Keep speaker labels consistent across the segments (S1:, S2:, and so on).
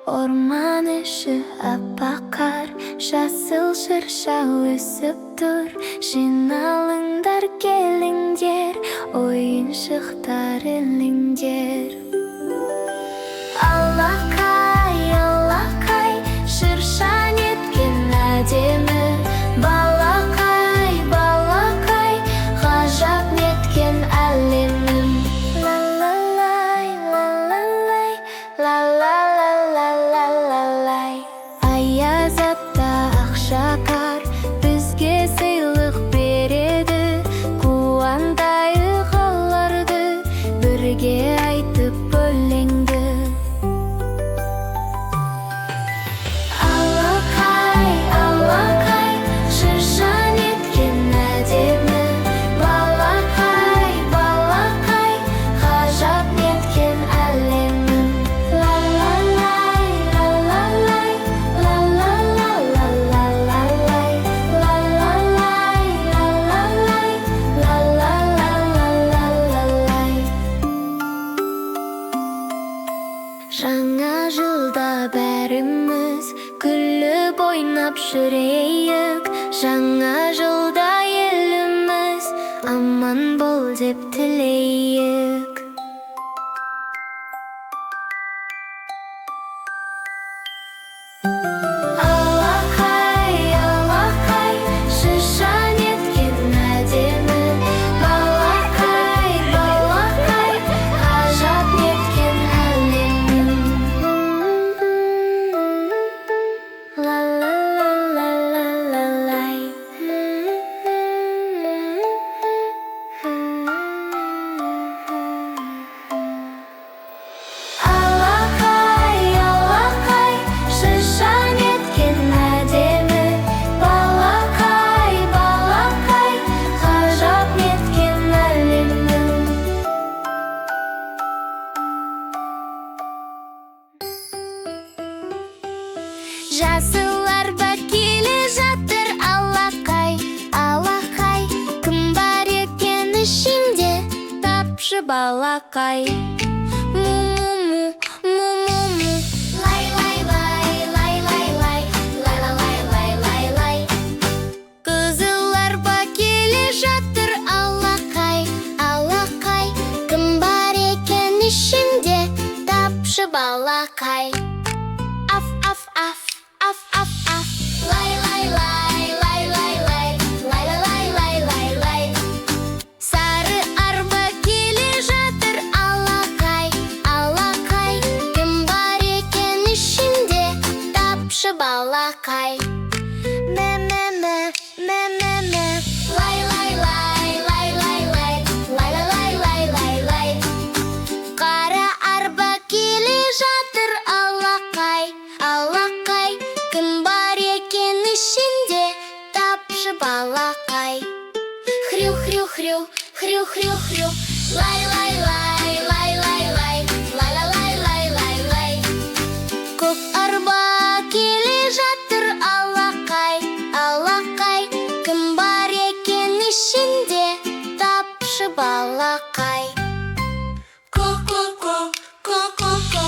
S1: Orman ışığı apakar, жасыл шырша өсіп тұр. Жиналыңдар, келіңдер, ойыншықтар іліңдер. Алақай, алақай, шырша неткен әдемі. Балақай, балақай, ғажап неткен әлемім. Ла-ла-лай, ла-ла-лай, ла-ла-ла-ла-ла-ла-лай. Аяз ата ақшақар бізге сыйлық береді. Қуантайық оларды, бірге айтып өлеңді. Алақай, алақай, шырша неткен әдемі. Балақай, балақай, ғажап неткен әлемім. Ла-ла-лай, ла-ла-лай, ла-ла-ла-ла-ла-ла-лай. Ла-ла-лай, ла-ла-лай, ла-ла-ла-ла-ла-ла-лай. Жаңа жылда бәріміз күліп ойнап жүрейік. Жаңа жылда еліміз аман бол деп тілейік. Алақай, алақай, шырша неткен әдемі. Балақай, балақай, ғажап неткен әлемім. Ла-ла-ла-ла-ла-лай. Алақай, алақай, шырша неткен әдемі. Балақай, балақай, ғажап неткен әлемім. Жасыл арба келе жатыр. Алақай, алақай, кім бар екен ішінде? Тапшы балақай. Му-му-му, му-му-му. Лай-лай-лай, лай-лай-лай, лай-лай-лай-лай-лай. Қызыл арба келе жатыр. Алақай, алақай, кім бар екен ішінде? Тапшы балақай. Аф, аф, аф, аф, аф, аф. Лай-лай-лай, лай-лай-лай, лай-лай-лай-лай-лай. Сары арба келе жатыр. Алақай, алақай, кім бар екен ішінде? Тапшы балақай. Мә-мә-мә, мә-мә-мә. Лай-лай-лай, лай-лай-лай, лай-лай-лай-лай-лай. Қара арба келе жатыр. Алақай, алақай, кім бар екен ішінде? Тапшы балақай. Хрю-хрю-хрю, хрю-хрю-хрю. Лай-лай-лай, лай-лай-лай, лай-лай-лай-лай-лай. Көк арба келе жатыр. Алақай, алақай, кім бар екен ішінде? Тапшы балақай. Ко-ко-ко, ко-ко-ко.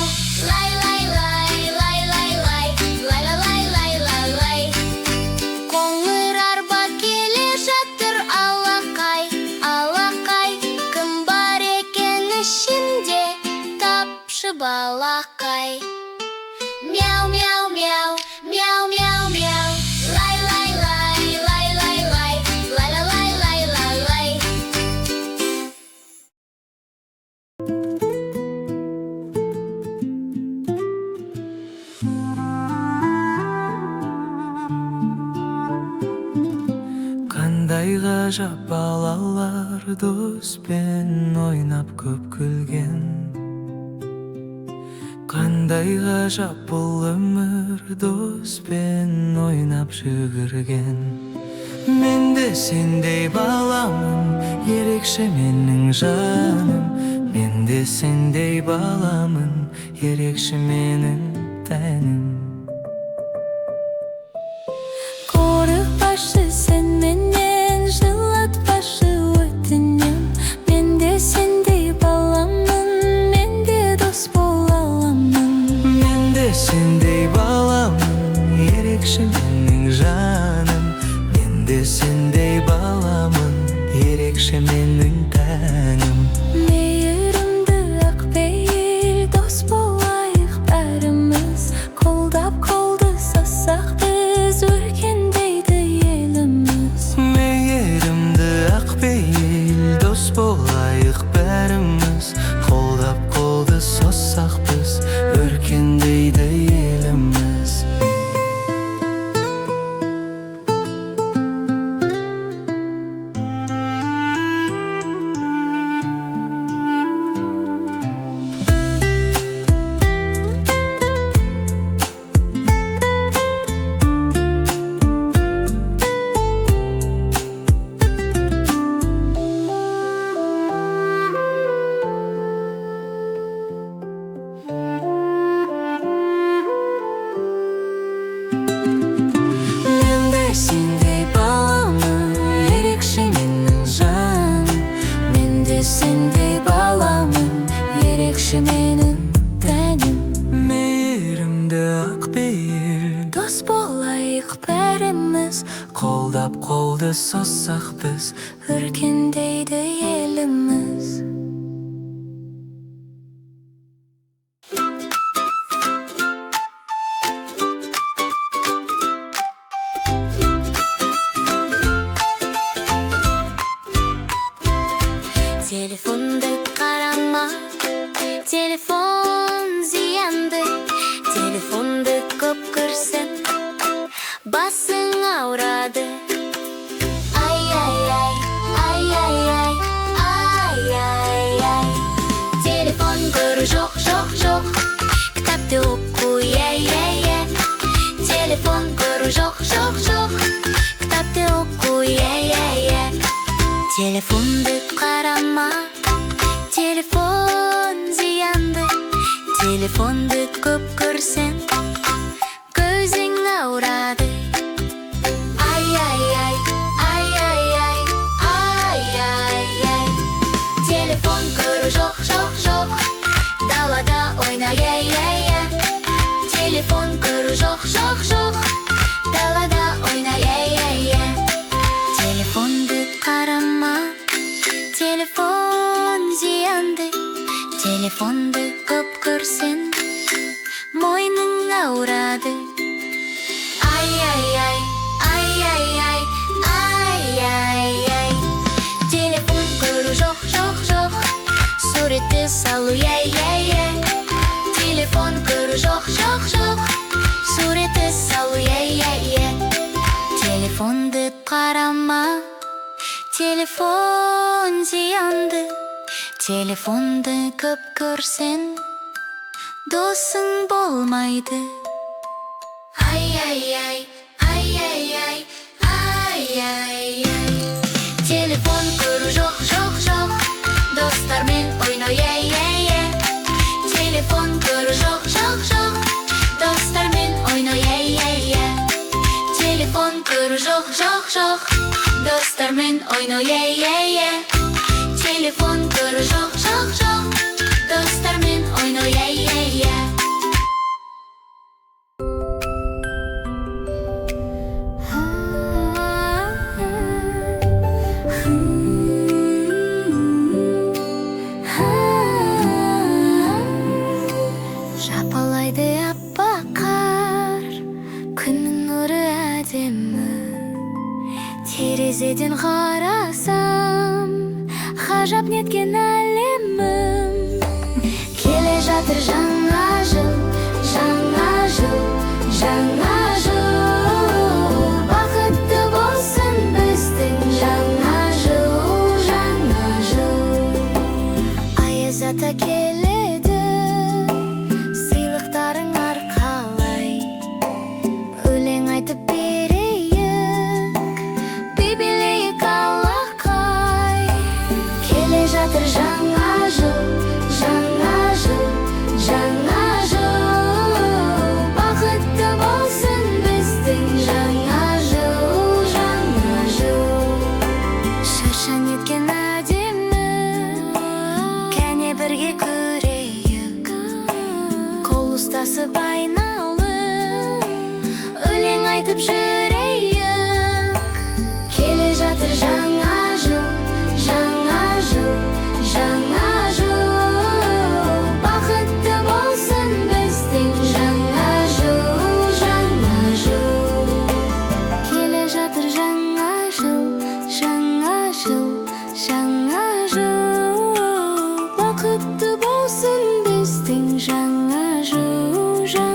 S1: Лай-лай-лай, лай-лай-лай, лай-лай-лай-лай-лай. Қоңыр арба келе жатыр. Алақай, алақай, кім бар екен ішінде? Тапшы балақай. Мяу-мяу-мяу, мяу-мяу-мяу. Лай-лай-лай, лай-лай-лай, лай-лай-лай-лай-лай.
S2: Қандай ғажап балалар доспен ойнап көп күлген. Қандай ғажап бұл өмір доспен ойнап жүгірген. Мен де сендей баламын, ерекше менің жаным. Мен де сендей баламын, ерекше менің тәнім.
S1: Қорықпашы сен менен, жылатпашы өтінем. Мен де сендей баламын, мен де дос бола аламын.
S2: Мен де сен Айды соссақ біз,
S1: өркендейді еліміз. Телефонды қарама, телефон зиянды. Телефонды көп көрсең, басың ауырады. Ай-яй-яй, ай-яй-яй, ай-яй-яй. Телефон көру жоқ, жоқ, жоқ, кітапты оқу, е-е-е. Телефон көру жоқ, жоқ, жоқ, кітапты оқу, е-е-е. Телефонды қарама, телефон зиянды. Телефонды көп көрсең, көзің ауырады. Ай-яй-яй, ай-яй-яй, ай-яй-яй. Телефон көру жоқ, жоқ, жоқ, далада ойна, е-е-е. Телефон көру жоқ, жоқ, жоқ, далада ойна, е-е-е. Телефонды қарама, телефон зиянды. Телефонды көп көрсең, мойның ауырады. Ай-яй-яй, ай-яй-яй, ай-яй-яй. Телефон көру жоқ, жоқ, жоқ, суретті салу, е-е-е. Телефон көру жоқ, жоқ, жоқ, суретті салу, е-е-е. Телефонды қарама, телефон зиянды. Телефонды көп көрсең, досың болмайды. Ай-яй-яй, ай-яй-яй, ай-яй-яй. Телефон көру жоқ, жоқ, жоқ, достармен ойна, е-е-е. Телефон көру жоқ, жоқ, жоқ, достармен ойна, е-е-е. Телефон көру жоқ, жоқ, жоқ, достармен ойна, е-е-е. Телефон көру жоқ, жоқ, жоқ, достармен ойна, е-е-е. Жапалайды аппақ қар, күннің нұры әдемі. Терезеден қарасам, ғажап неткен әлемім. Келе жатыр жаңа жыл, жаңа жыл, жаңа жыл. Бақытты болсын біздің жаңа жыл, жаңа жыл. Аяз ата келеді, сыйлықтарың арқалай. Өлең айтып берейік, би билейік алақай. Келе жатыр жаңа жыл, жаңа жыл, жаңа жыл. Бақытты болсын біздің жаңа жыл, жаңа жыл. Шыршаң еткен әдемі, кәне бірге көрейік. Қол ұстасып айналып, өлең айтып жүрейік. Келе жатыр жаңа жыл, жаңа жыл, жаңа жыл. Бақытты болсын біздің жаңа жыл, жаңа жыл. Келе жатыр жаңа жыл, жаңа жыл, жаңа жыл. Бақытты болсын біздің жаңа жыл, жаңа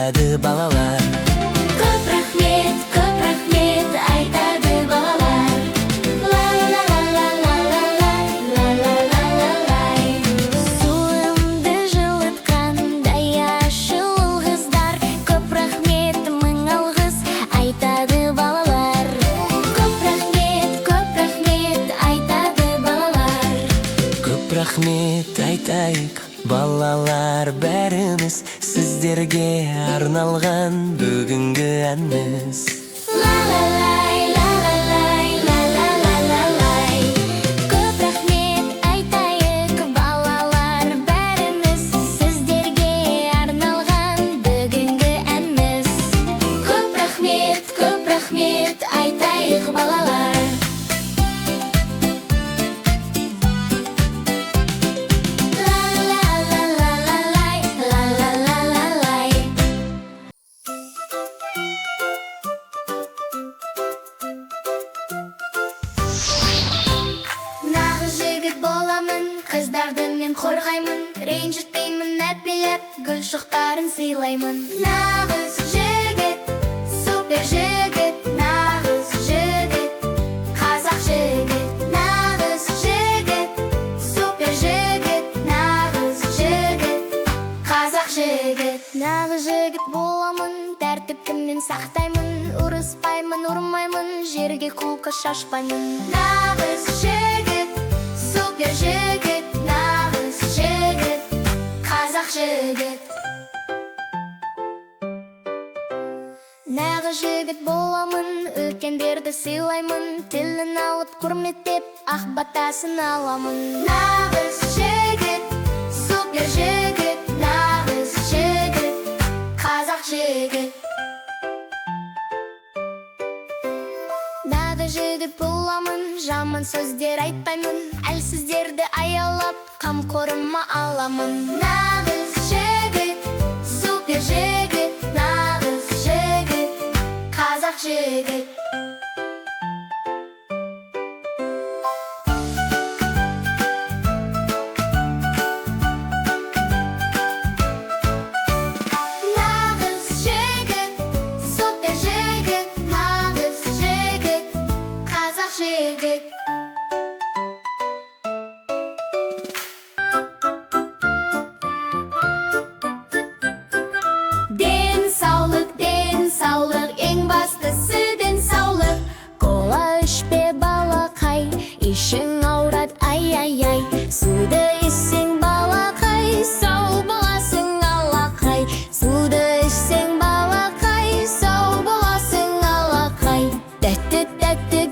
S2: айтады балалар.
S1: Көп рахмет айтады балалар. Ла-ла-ла-ла-ла-ла-ла-ла-ла-ла-лай. Суымды жылытқандай ашыл қыздар. Көп рахмет, мың алғыс айтады балалар. Көп рахмет айтады балалар.
S2: Көп рахмет айтайық балалар бәріміз, сіздерге арналған бүгінгі әніміз.
S1: Ла-ла-лай, ла-ла-лай, ла-ла-ла-ла-лай. Көп рахмет айтайық балалар бәріміз, сіздерге арналған бүгінгі әніміз. Көп рахмет айтайық балалар. Ла-ла-ла-ла-ла-лай, ла-ла-ла-ла-лай. Нағыз жігіт боламын, қыздарды мен қорғаймын, ренжітпеймін, әпелеп гүл шоқтарын сыйлаймын. Нағыз жігіт, супер жігіт, нағыз жігіт, қазақ жігіт. Нағыз жігіт, супер жігіт, нағыз жігіт, қазақ жігіт. Нағыз жігіт боламын, тәртіпті мен сақтаймын, ұрыспаймын, ұрмаймын, жерге қолқа шашпаймын. Нағыз жігіт, супер жігіт, нағыз жігіт, қазақ жігіт. Нағыз жігіт боламын, үлкендерді сыйлаймын, тілін алып құрметтеп, ақ батасын аламын. Нағыз жігіт, супер жігіт, нағыз жігіт, қазақ жігіт. Нағыз жігіт боламын, жаман сөздер айтпаймын, әлсіздерді аялап, қамқорыма аламын. Нағыз жігіт, супер жігіт, нағыз жігіт, қазақ жігіт. Нағыз жігіт, супер жігіт, нағыз жігіт, қазақ жігіт. Денсаулық, ең бастысы денсаулық. Кола ішпе балақай, ішің ауырады ай-ай-ай. Суды ішсең балақай, сау боласың алақай. Суды ішсең балақай, сау боласың алақай. Тәтті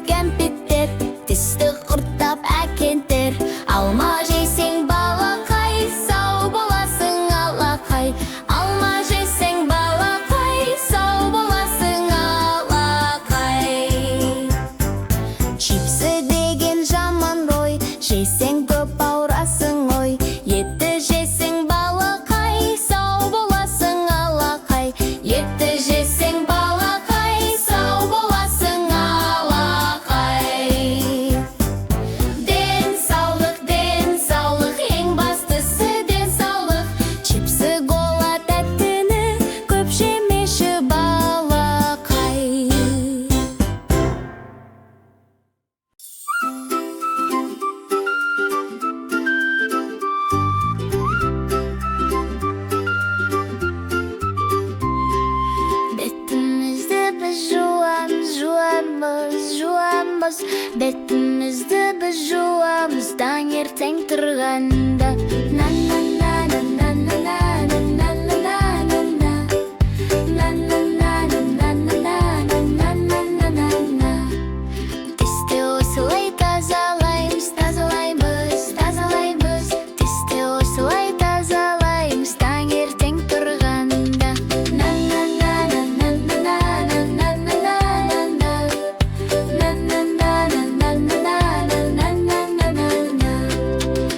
S1: кәмпиттер, тісті құрттап әкеттер. Алма жесең балақай, сау боласың алақай. Алма жесең балақай, сау боласың алақай. Чипсы деген жаман ғой, жесең көп ауырасың ой. Етті жесең балақай, сау боласың алақай. Етті жесең балақай, сау боласың алақай. Денсаулық, ең бастысы денсаулық. Чипсы, кола, тәттіні көп жемеші балақай. Бетімізді біз жуамыз, бетімізді біз жуамыз, таңертең тұрғанда. Тісті осылай тазалаймыз, тісті осылай тазалаймыз, таңертең тұрғанда.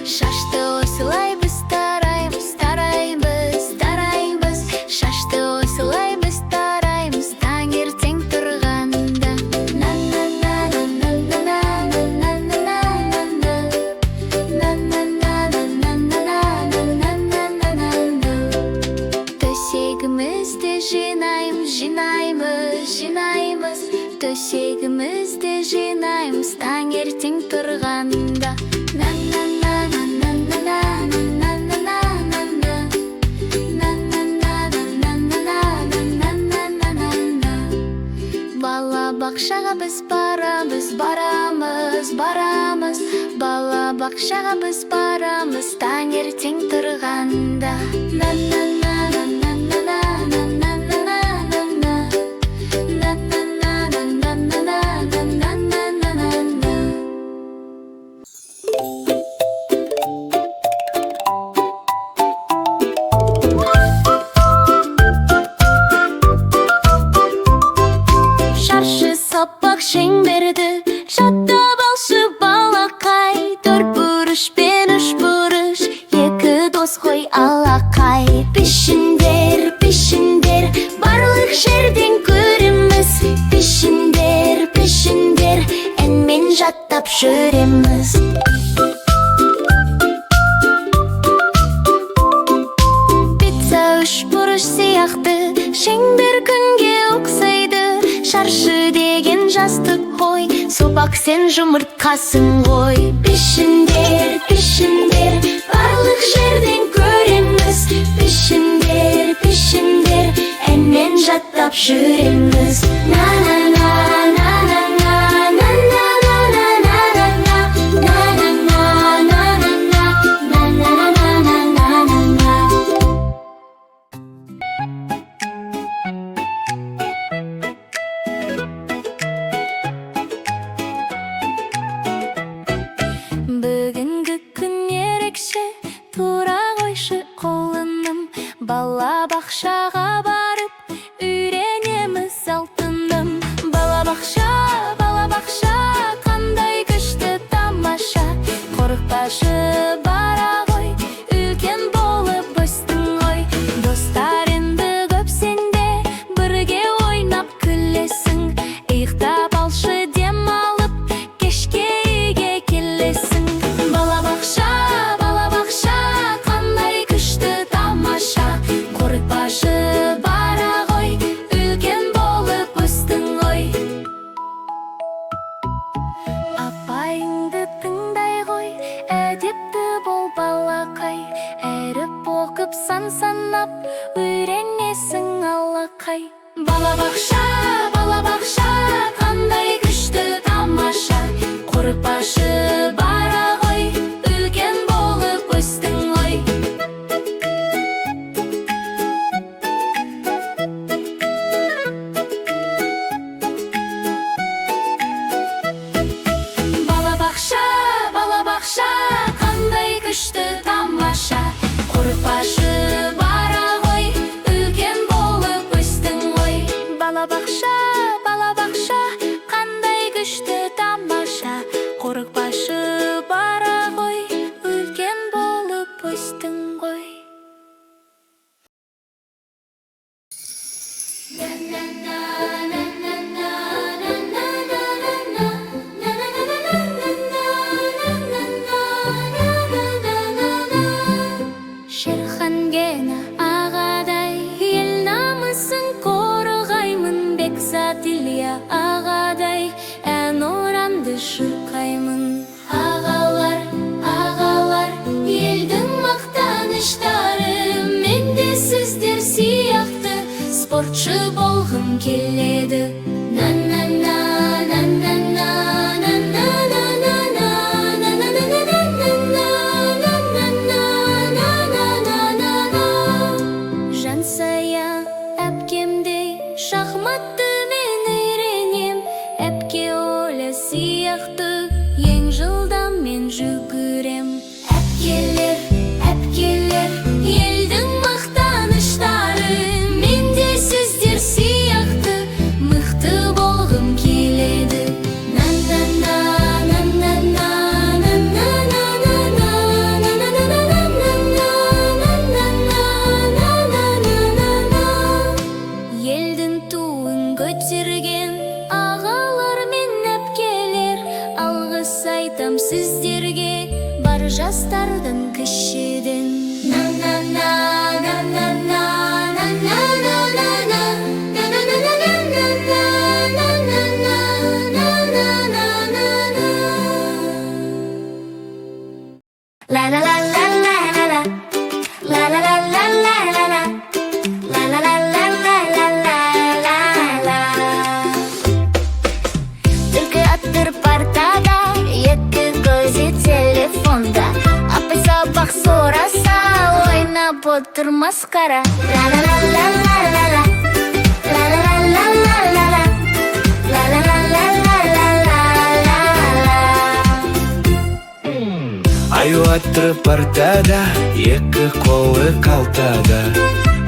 S1: Шашты осылай төсегімізді жинаймыз төсегімізді жинаймыз таңертең тұрғанда. Балабақшаға біз барамыз. Балабақшаға біз барамыз таңертең тұрғанда. Сапақ шеңберді жаттап алшы балақай. Төрт бұрыш пен үш бұрыш, екі дос қой алақай. Пішіндер, барлық жерден көреміз. Пішіндер, әнмен жаттап жүреміз. Пицца үш бұрыш сияқты, шеңбер күнге ұқсайды. Шаршы деген жастық қой, сопақ сен жұмыртқасың ғой. Пішіндер, барлық жерден көреміз. Пішіндер, әнмен жаттап жүреміз. Бүгінгі күн ерекше, тура қойшы қолыным. Балабақшаға барып үйренеміз алтыным. Балабақша, қандай күшті тамаша. Қорықпашы бара ғой, үлкен болып өстің ғой. Достарыңды көп сенде, бірге ойнап күлесің. Иықтап алшы дем алып, кешке үйге келесің. Балабақша, қандай күшті тамаша. Қорықпашы бара ғой, үлкен болып өстің ғой. Апайыңды тыңдай ғой, әдепті бол балақай. Әріп оқып сан санап, үйренесің алақай. Балабақша, қандай күшті тамаша. Қорықпашы бара ғой, үлкен болып өстің ғой. Балабақша, қандай күшті тамаша. Қорықпашы бара ғой, үлкен болып өстің ғой. Балабақша, қандай күшті тамаша. Қорықпашы бара ғой, үлкен болып өстің ғой. Шерхангена ағадай, ел намысын қорғаймын. Бекзат Илья ағадай, ән орамды шырқаймын. Ағалар, елдің мақтаныштары. Мен де сіздер сияқты спортшы болғым келеді. Жансая әпкемдей шахматты мен үйренем. Әпке Оля сияқты ең жылдам мен жүгірем. Әпкелер, елдің мақтаныштары. Мен де сіздер сияқты мықты болғым келеді. отыр маскара. Ла-ла-ла-ла-ла-ла. Ла-ла-ла-ла-ла-ла. Ла-ла-ла-ла-ла-ла-ла.
S2: Аю отыр партада, екі қолы қалтада.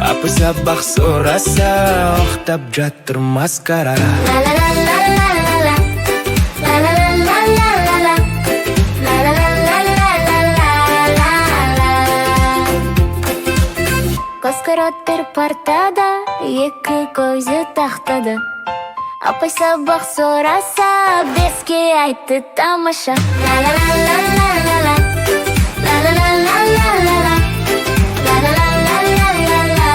S2: Апы сабақ сұраса, оқтап жатыр маскара.
S1: Ла-ла-ла-ла-ла-ла. Ла-ла-ла-ла-ла-ла. Ла-ла-ла-ла-ла-ла-ла. Оскар отыр партада, екі көзі тақтады. Апай сабақ сұраса, беске айтты тамаша. Ла-ла-ла-ла-ла-ла. Ла-ла-ла-ла-ла-ла. Ла-ла-ла-ла-ла-ла-ла.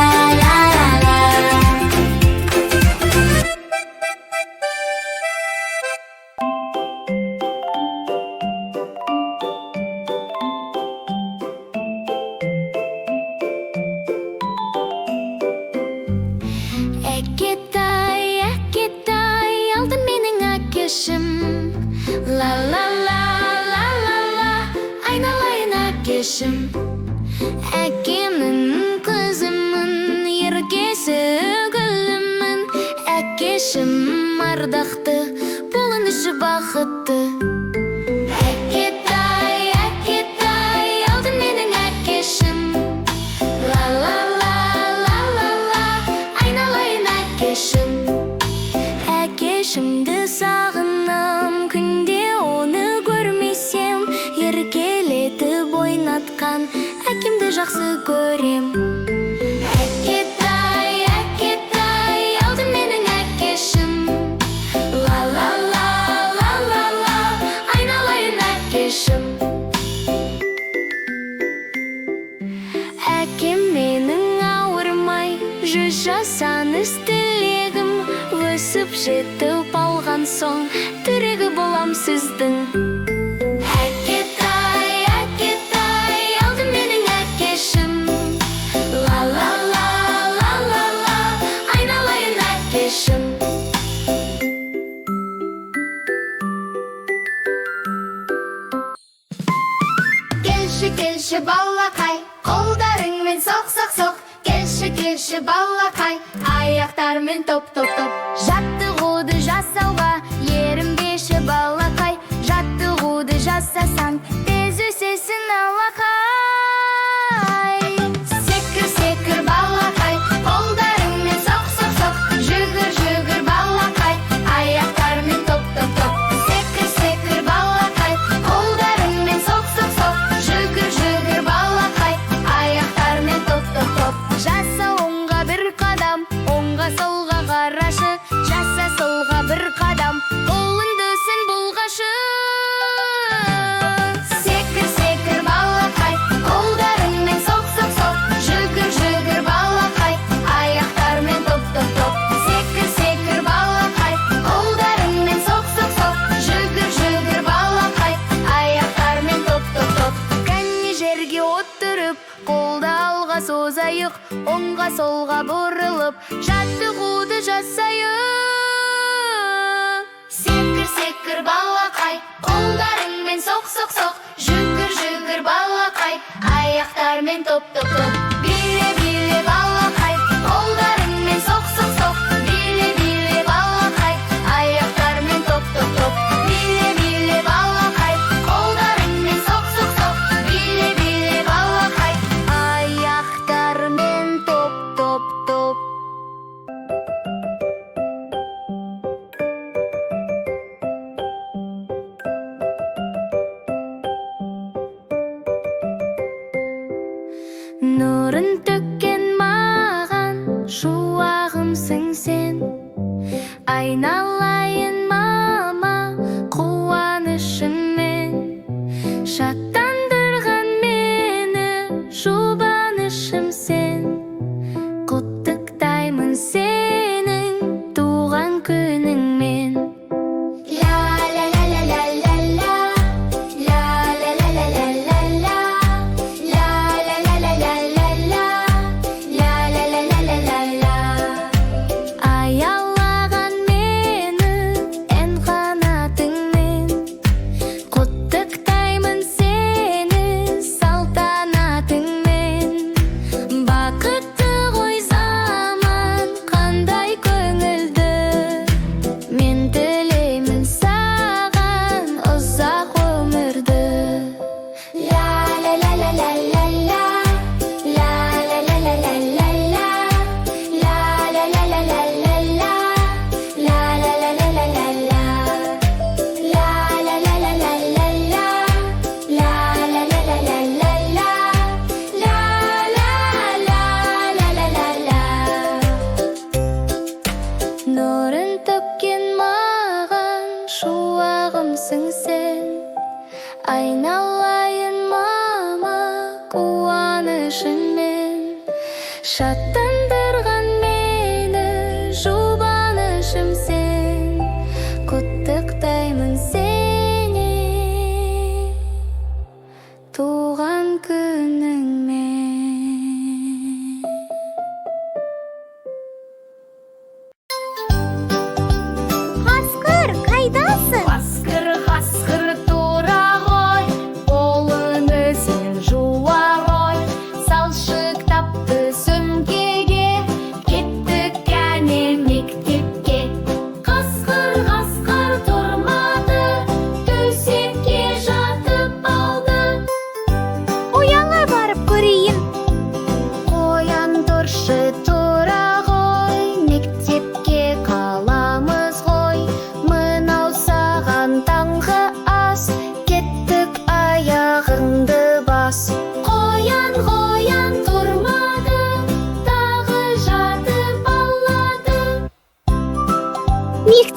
S1: Әкетай, алды менің әкешім. Ла-ла-ла-ла-ла-ла, айналайын әкешім. Әкемнің қызымын, еркесі гүлімін. Әкешім ардақты, болынышы бақытты. Әкетай, алды менің әкешім. Ла-ла-ла-ла-ла-ла, айналайын әкешім. Әкешімді сағынам, күнде оны көрмесем. Еркелетіп ойнатқан әкемді жақсы көрем. Әкетай, алды менің әкешім. Ла-ла-ла-ла-ла-ла, айналайын әкешім. Әкем менің ауырмай, 100 жасаңыз тілегім. Өсіп жетіп алған соң, тірегі болам сіздің. Әкетай, алды менің әкешім. Ла-ла-ла-ла-ла-ла, айналайын әкешім. Келші, балақай, қолдарыңмен соқ. Келші, балақай, аяқтармен топ. Жаттығуды жасауға ерінбеші балақай. Жаттығуды жасасаң, тез өсесің алақай. Секір, балақай, қолдарыңмен соқ. Жүгір, балақай, аяқтармен топ. Секір, балақай, қолдарыңмен соқ. Жүгір, балақай, аяқтармен топ. Жаса оңға бір қадам, оңға солға қарашы. Жаса солға бір қадам, қолындысын бұлғашы. Секір, балақай, қолдарыңмен соқ. Жүгір, балақай, аяқтармен топ. Секір, балақай, қолдарыңмен соқ. Жүгір, балақай, аяқтармен топ. Кәне жерге отырып, қолды алға созайық. Оңға солға бұрылып, жаттығуды жасайық. Секір, балақай, қолдарыңмен соқ. Жүгір, балақай, аяқтармен топ. Биле, балақай, қолдарыңмен соқ. Биле, балақай, аяқтармен топ. Биле, балақай, қолдарыңмен соқ. Биле, балақай, аяқтармен топ. Нұрын төккен маған, шуағымсың сен. Айналайын мама, қуанышыңмен. Шаттандырған мені, жұбанышым сен. Құттықтаймын сенің туған күніңмен. Ла-ла-ла-ла-ла-ла-ла. Ла-ла-ла-ла-ла-ла-ла. Ла-ла-ла-ла-ла-ла. Аялаған мені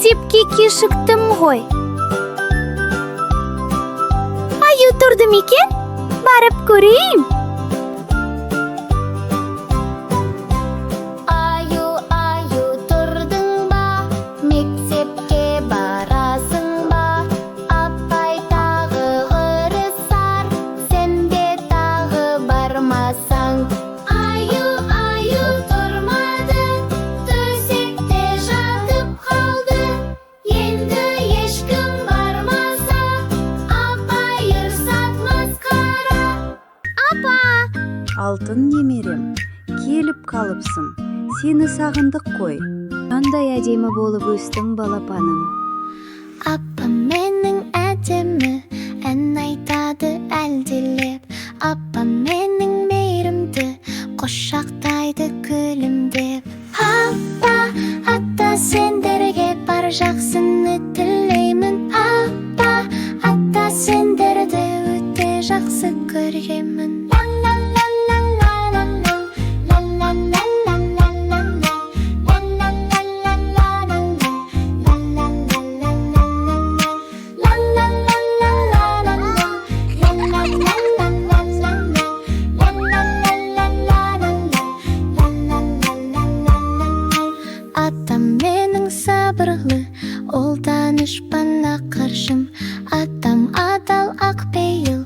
S1: Мектепке кешіктім ғой. Аю тұрды екен? Барып көрейін. Аю, тұрдың ба? Мектепке барасың ба? Апай тағы ұрысар, сен де тағы бармасаң. Аю, тұрмады, төсекте жатып қалды. Енді ешкім бармаса, апай ұрсат масқара. Апа!
S3: Алтын немерем, келіп қалыпсың. Сені сағындық қой.
S4: Қандай әдемі болып өстің, балапаным.
S1: Апа менің әдемі, ән айтады әлдилеп. Апа менің мейірімді, құшақтайды күлімдеп. Апа, ата сендерге бар жақсыны тілеймін. Апа, ата сендерді өте жақсы көремін. Атам менің сабырлы, ол данышпан ақыршым. Атам адал ақпейіл,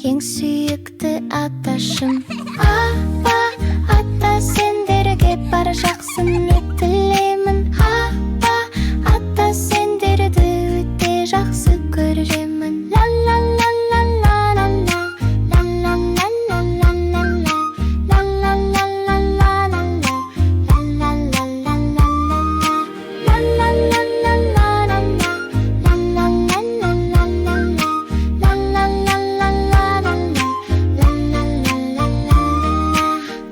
S1: ең сүйікті аташым. Апа, ата сендерге бар жақсыны тілеймін. Апа, ата сендерді өте жақсы көремін.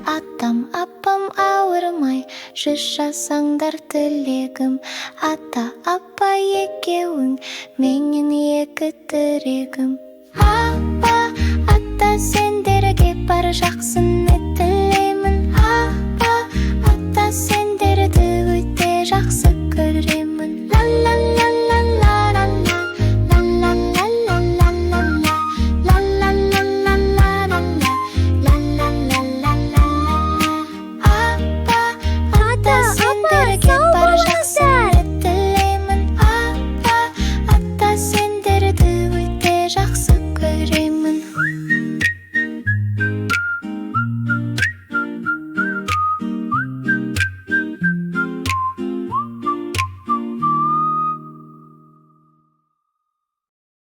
S1: Атам, апам ауырмай, жүз жасаңдар тілегім. Ата, апа екеуің, менен екі тірегім. Апа, ата сендерге бар жақсыны